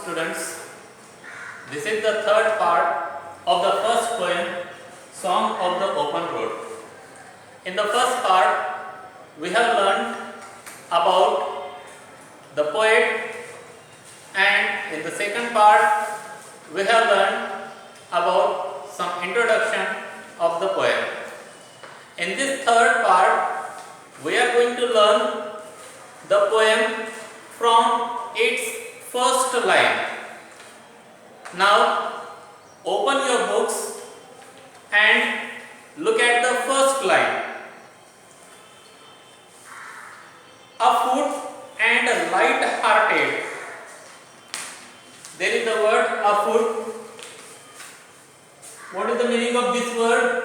students. This is the third part of the first poem, Song of the Open Road. In the first part, we have learned about the poet, and in the second part, we have learned about some introduction of the poem. In this third part, we are going to learn the poem from its first line. Now, open your books and look at the first line. Afoot and light-hearted. There is the word afoot. What is the meaning of this word?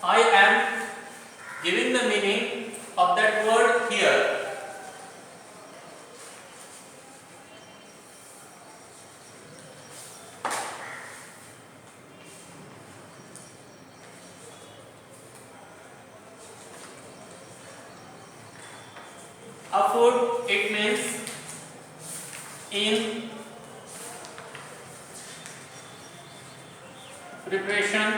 I am giving the meaning of that word here. Afoot, it means in preparation,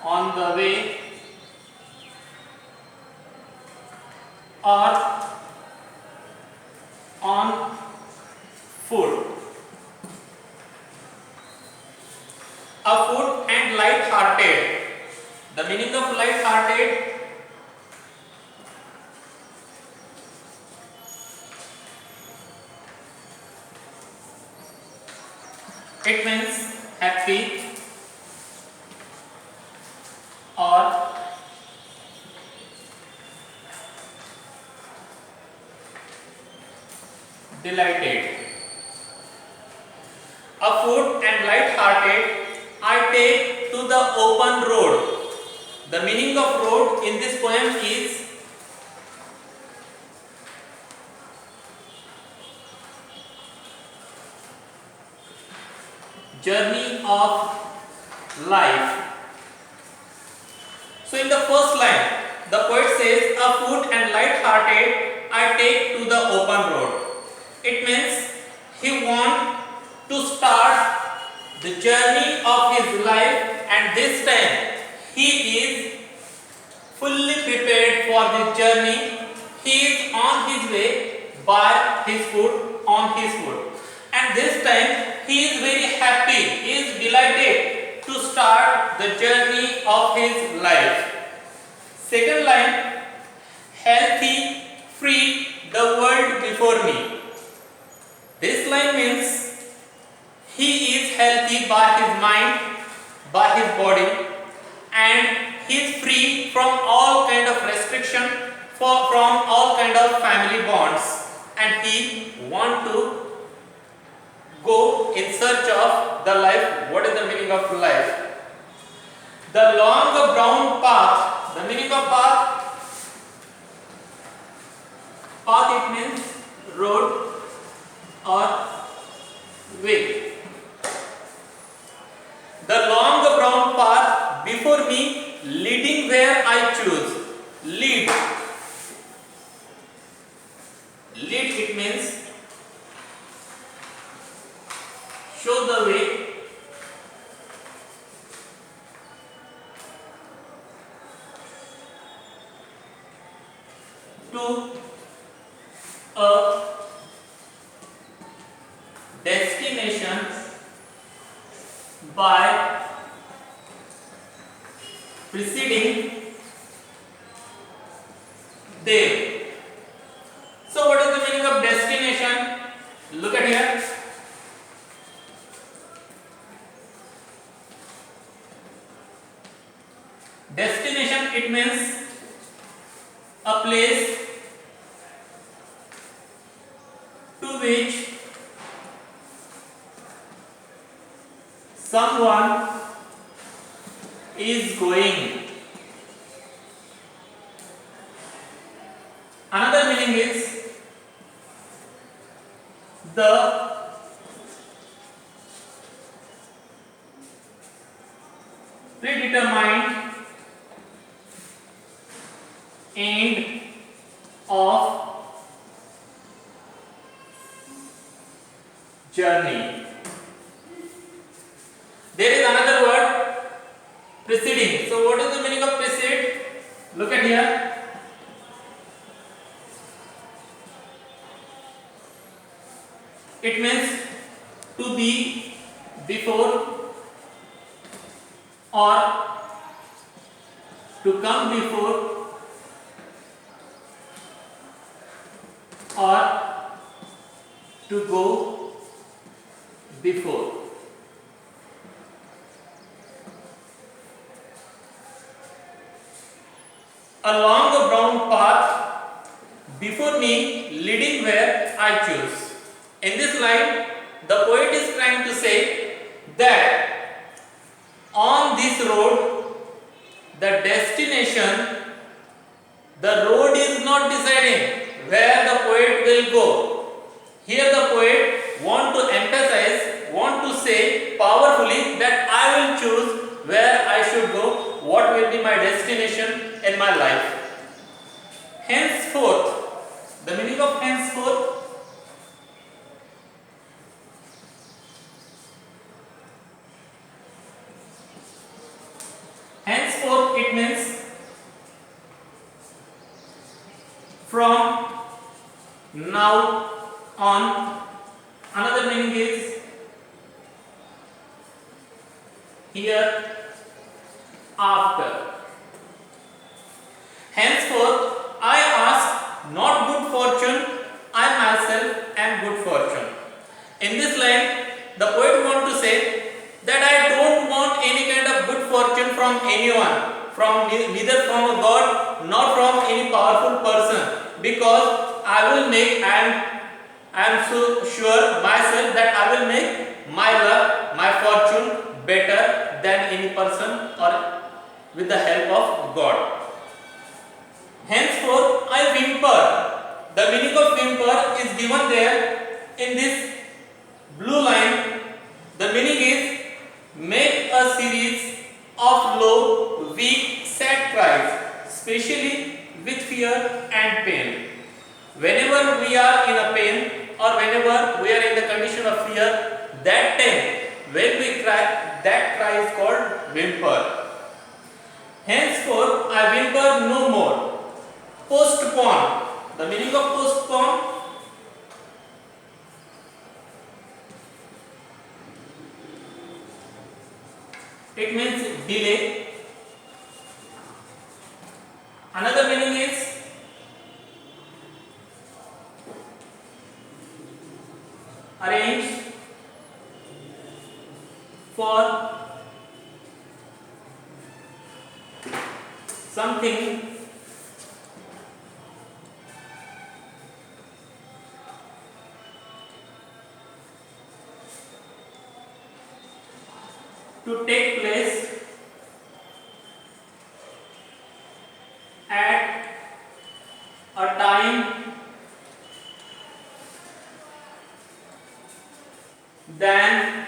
on the way, or on foot. Afoot and light-hearted. The meaning of light-hearted, it means happy or delighted. Afoot and light-hearted, I take to the open road. The meaning of road in this poem is journey of life. So in the first line, the poet says, afoot and light-hearted, I take to the open road. It means he wants to start the journey of his life, and this time he is fully prepared for this journey. He is on his way by his foot, on his foot. And this time he is very happy, he is delighted to start the journey of his life. Second line, healthy, free, the world before me. This line means he is healthy by his mind, by his body, and he is free from all kind of restriction, from all kind of family bonds, and he want to go in search of the life. What is the meaning of life? The long brown path. The meaning of path? Path, it means road or way. The long brown path before me, leading where I choose. Lead. Lead, it means show the way. To a destination by preceding there. So what is the meaning of destination? Look at here. Destination, it means a place to which someone is going. Another meaning is the predetermined end of journey. There is another word, preceding. So what is the meaning of precede? Look at here. It means to be before or to come before or to go before. Along a brown path before me, leading where I choose. In this line, the poet is trying to say that on this road, the destination, the road is not deciding where the poet will go. Here the poet want to emphasize, want to say powerfully that I will choose where I should go, what will be my destination in my life. Henceforth, the meaning of henceforth, henceforth it means from now on. Another meaning is here after. Henceforth I ask not good fortune, I myself am good fortune. In this line, the poet want to say that I don't want any kind of good fortune from anyone, from neither from a god nor from any powerful person, because I will make, I am so sure myself that I will make my luck, my fortune better than any person or with the help of God. Henceforth I whimper. The meaning of whimper is given there in this blue line. The meaning is make a series of low, weak, sad cries, especially with fear and pain. Whenever we are in a pain or whenever we are in the condition of fear, that time when we cry, that cry is called whimper. Henceforth I whimper no more. Postpone. The meaning of postpone, it means delay. Another meaning is arrange for something to take place at a time than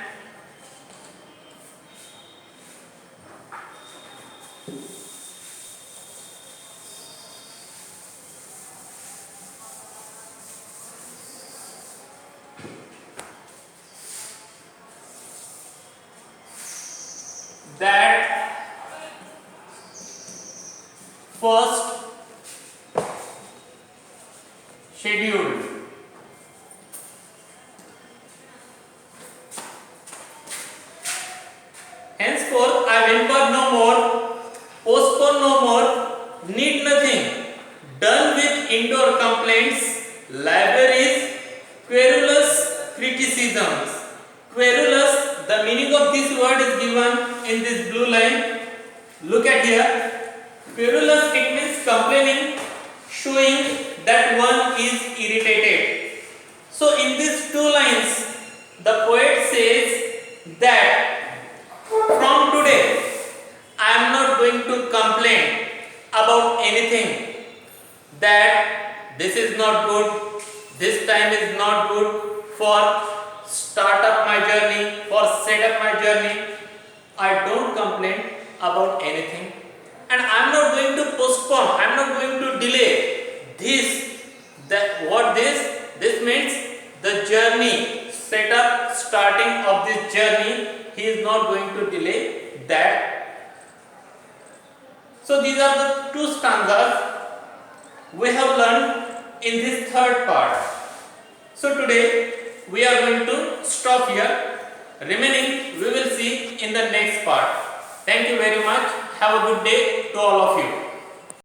that first scheduled. Henceforth I whimper no more, postpone no more, need nothing, done with indoor complaints, libraries, querulous criticisms. Querulous, the meaning of this word is given in this blue line. Look at here. Querulous, it means complaining, showing that one is irritated. So in these two lines, the poet says that from today, I am not going to complain about anything, that this is not good, this time is not good for start up my journey, for set up my journey. I don't complain about anything, and I am not going to postpone, I am not going to delay this, that what this means the journey setup, starting of this journey, he is not going to delay that. So these are the two stanzas we have learned in this third part. So today we are going to stop here. Remaining we will see in the next part. Thank you very much. Have a good day to all of you.